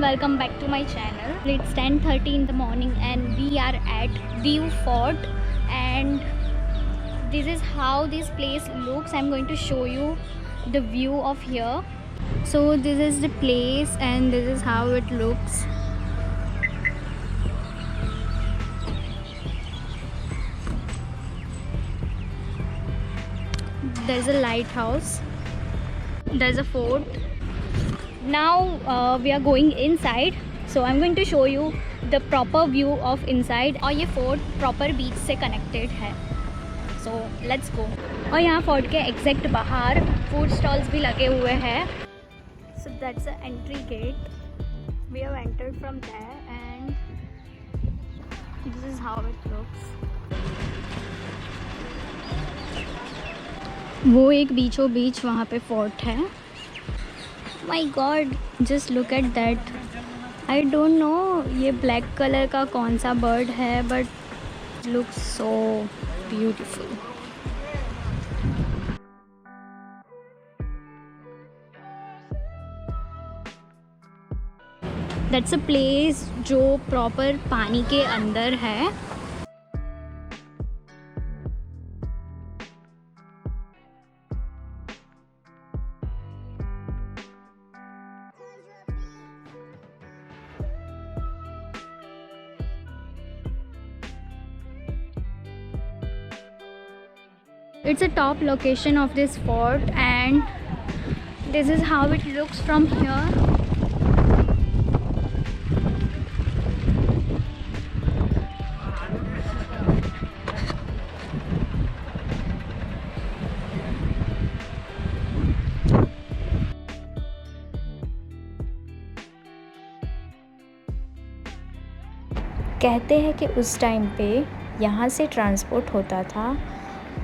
welcome back to my channel. It's 10:30 in the morning and we are at Diu Fort, and this is how this place looks. I'm going to show you the view of here. So this is the place and this is how it looks. There's a lighthouse, there's a fort. Now we are going inside, so I'm going to show you the proper view of inside. और ये fort proper beach से connected है, so let's go. और यहाँ fort के exact बाहर food stalls भी लगे हुए हैं. So that's the entry gate. We have entered from there and this is how it looks. वो एक बीचों बीच वहाँ पे फोर्ट है. My god, just look at that. I don't know ये ब्लैक कलर का कौन सा बर्ड है, but look so beautiful. That's a place जो प्रॉपर पानी के अंदर है. It's a top location of this fort and this is how it looks from here. कहते हैं कि उस टाइम पे यहाँ से ट्रांसपोर्ट होता था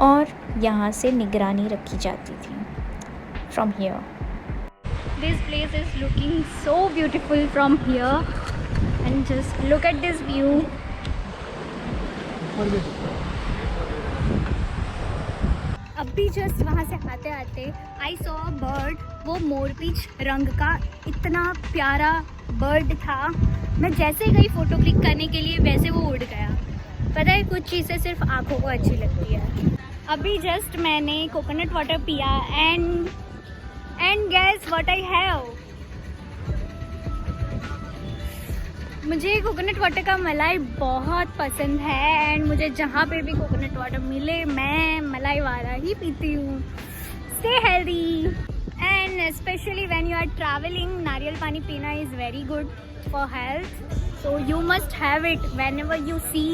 और यहाँ से निगरानी रखी जाती थी. From here This place is looking so beautiful from here and just look at this view. अभी जस्ट वहाँ से आते आते I saw a bird. वो मोरपीच रंग का इतना प्यारा बर्ड था. मैं जैसे गई फ़ोटो क्लिक करने के लिए वैसे वो उड़ गया. पता है, कुछ चीज़ें सिर्फ आँखों को अच्छी लगती है. अभी जस्ट मैंने कोकोनट वाटर पिया and guess what I have. मुझे कोकोनट वाटर का मलाई बहुत पसंद है एंड मुझे जहाँ पे भी कोकोनट वाटर मिले मैं मलाई वाला ही पीती हूँ. Stay healthy and specially when you are travelling, नारियल पानी पीना is very good for health. So you must have it whenever you see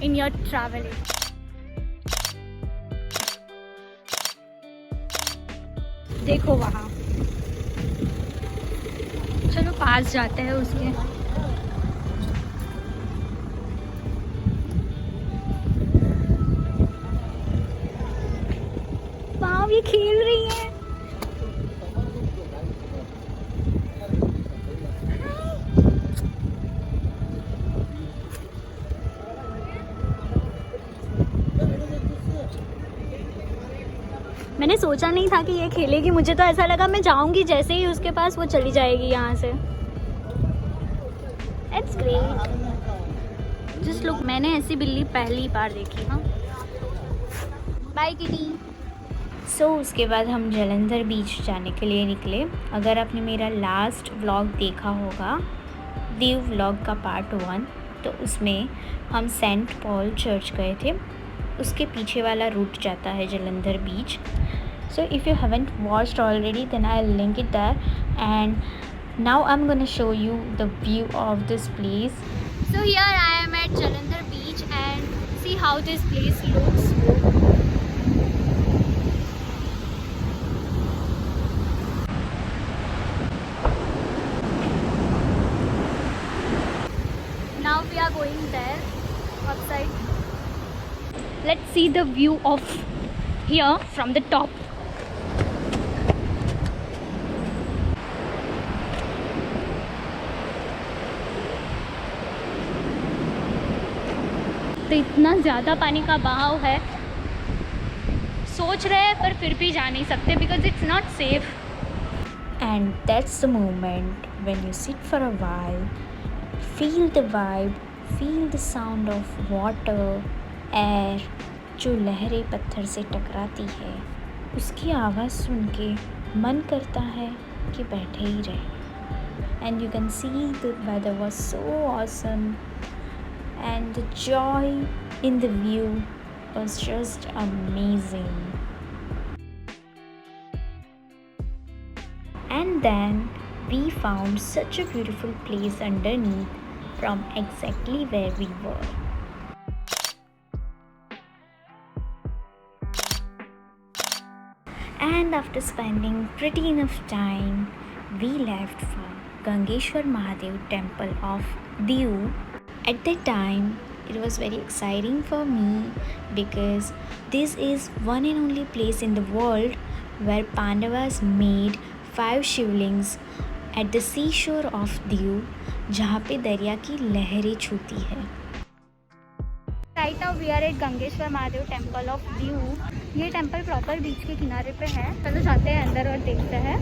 in your travelling. देखो वहाँ, चलो पास जाते हैं उसके. वाह, ये खेल रही है. मैंने सोचा नहीं था कि ये खेलेगी. मुझे तो ऐसा लगा मैं जाऊंगी जैसे ही उसके पास वो चली जाएगी यहाँ से. It's great. जस्ट लुक, मैंने ऐसी बिल्ली पहली बार देखी. हाँ, बाय किटी. सो उसके बाद हम जलंधर बीच जाने के लिए निकले. अगर आपने मेरा लास्ट व्लॉग देखा होगा, दीव व्लॉग का पार्ट 1, तो उसमें हम सेंट पॉल चर्च गए थे. उसके पीछे वाला रूट जाता है जलंधर बीच. So if you haven't watched already, then I'll link it there. And now I'm gonna show you the view of this place. So here I am at Jalandhar beach and see how this place looks. Now we are going there, outside. Let's see the view of here from the top. तो इतना ज़्यादा पानी का बहाव है, सोच रहे हैं पर फिर भी जा नहीं सकते because it's not safe. And that's the moment when you sit for a while, feel the vibe, feel the sound of water, air जो लहरें पत्थर से टकराती है, उसकी आवाज़ सुन के मन करता है कि बैठे ही रहे. And you can see the weather was so awesome and the joy in the view was just amazing. And then we found such a beautiful place underneath from exactly where we were. And after spending pretty enough time, we left for Gangeshwar Mahadev temple of Diu. At that time, it was very exciting for me because this is one and only place in the world where Pandavas made 5 Shivlings at the seashore of Diu, जहाँ पे दरिया की लहरें छूती है. Right now we are at Gangeshwar Mahadev temple of view. ये temple proper beach के किनारे पे है. चलो जाते हैं अंदर और देखते हैं.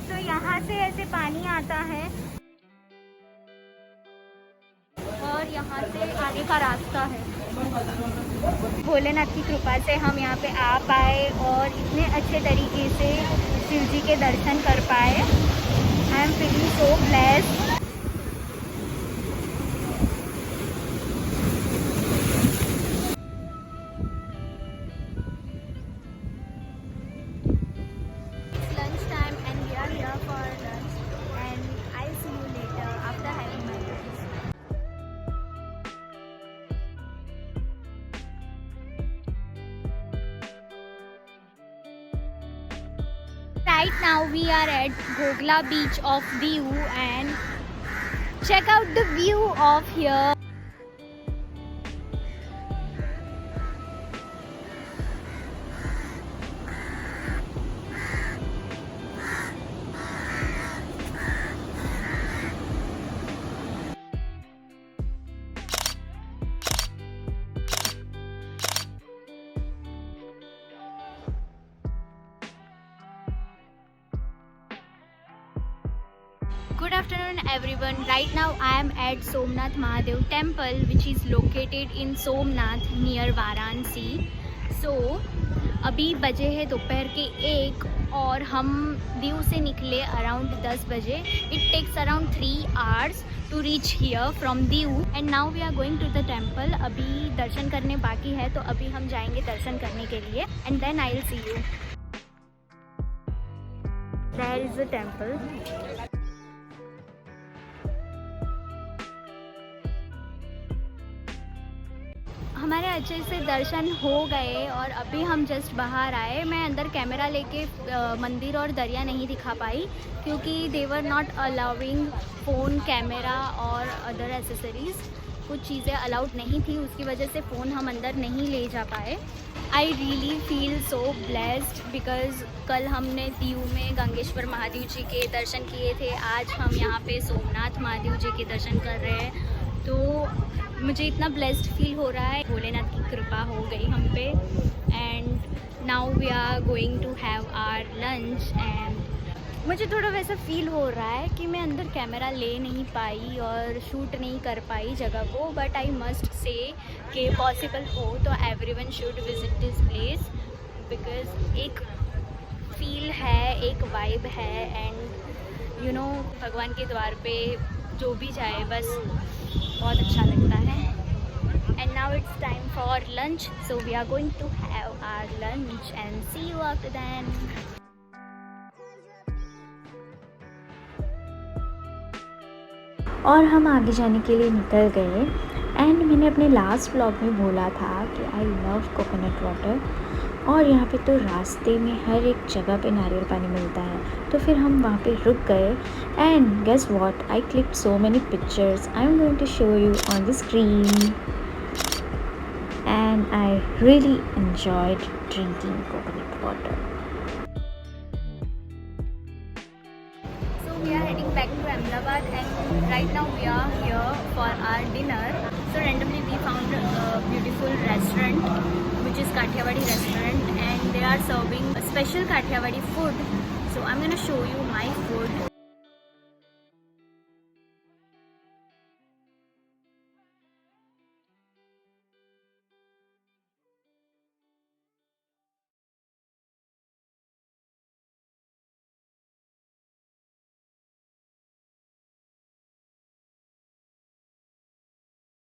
तो यहाँ से ऐसे पानी आता है और यहाँ से आने का रास्ता है. भोलेनाथ की कृपा से हम यहाँ पे आ पाए और इतने अच्छे तरीके से शिव जी के दर्शन कर पाए. I am feeling so blessed. Right now we are at Gogla beach of Diu and check out the view of here. Good afternoon everyone. Right now I am at Somnath Mahadev temple which is located in Somnath near Varanasi. So अभी बजे है दोपहर के 1 और हम दीव से निकले around 10 बजे. It takes around 3 hours to reach here from Diu and now we are going to the temple. अभी दर्शन करने बाकी है तो अभी हम जाएंगे दर्शन करने के लिए and then I will see you. There is the temple. हमारे अच्छे से दर्शन हो गए और अभी हम जस्ट बाहर आए. मैं अंदर कैमरा लेके मंदिर और दरिया नहीं दिखा पाई क्योंकि they were not allowing phone, camera और अदर एसेसरीज़. कुछ चीज़ें अलाउड नहीं थी, उसकी वजह से फ़ोन हम अंदर नहीं ले जा पाए. I really feel so blessed because कल हमने दीव में गंगेश्वर महादेव जी के दर्शन किए थे. आज हम यहाँ पे सोमनाथ महादेव जी के दर्शन कर रहे हैं. तो मुझे इतना ब्लेस्ड फील हो रहा है. भोलेनाथ की कृपा हो गई हम पे. And now we are going to have our lunch and मुझे थोड़ा वैसा फील हो रहा है कि मैं अंदर कैमरा ले नहीं पाई और शूट नहीं कर पाई जगह को. बट आई मस्ट से कि पॉसिबल हो तो everyone should visit this place because एक फील है, एक वाइब है एंड यू नो भगवान के द्वार पे जो भी जाए बस बहुत अच्छा लगता है. And now it's time for lunch so we are going to have our lunch and see you after then. और हम आगे जाने के लिए निकल गए एंड मैंने अपने लास्ट ब्लॉग में बोला था कि आई लव कोकोनट वाटर, और यहाँ पे तो रास्ते में हर एक जगह पे नारियल पानी मिलता है। तो फिर हम वहाँ पे रुक गए and guess what, I clicked so many pictures, I am going to show you on the screen, and I really enjoyed drinking coconut water. So we are heading back to Ahmedabad and right now we are here for our dinner. So randomly we found a beautiful restaurant which is Kathiawadi restaurant and they are serving a special Kathiawadi food. So I'm gonna show you my food.